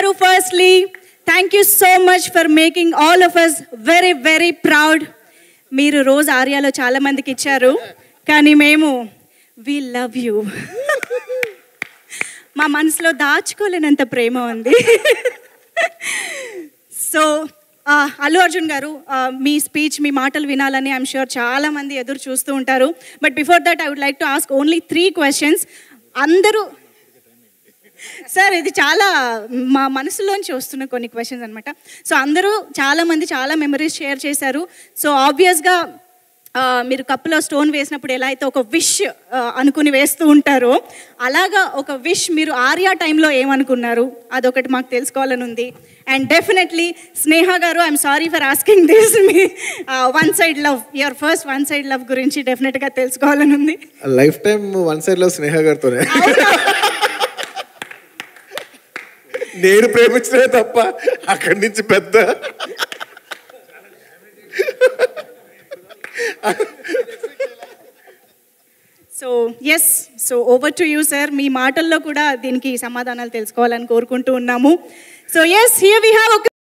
గారు firstly thank you so much for making all of us very very proud. మీరు రోజు ఆర్యాలో చాలా మందికి ఇచ్చారు, కానీ మేము వి లవ్ యూ. మా మనసులో దాచుకోలేనంత ప్రేమ ఉంది. సో అల్లు అర్జున్ గారు, మీ స్పీచ్, మీ మాటలు వినాలని ఐఎమ్ షూర్ చాలామంది ఎదురు చూస్తూ ఉంటారు. But before that I would like to ask only 3 questions. అందరూ సార్, ఇది చాలా మా మనసులోంచి వస్తున్న కొన్ని క్వశ్చన్స్ అనమాట. సో అందరూ చాలామంది చాలా మెమరీస్ షేర్ చేశారు. సో ఆబ్వియస్గా మీరు కప్పులో స్టోన్ వేసినప్పుడు ఎలా అయితే ఒక విష్ అనుకుని వేస్తూ ఉంటారో, అలాగా ఒక విష్ మీరు ఆర్యా టైంలో ఏమనుకున్నారు అదొకటి మాకు తెలుసుకోవాలని ఉంది. And definitely Sneha garu, I'm sorry for asking this, మీ one side love, your first one side love గురించి డెఫినెట్గా తెలుసుకోవాలని ఉంది. Lifetime one side love Sneha గారితోనే. నేను ప్రేమించలే తప్ప అక్కడి నుంచి పెద్ద. So yes, so over to you sir. మీ మాటల్లో కూడా దీనికి సమాధానాలు తెలుసుకోవాలని కోరుకుంటూ ఉన్నాము. So yes, here we have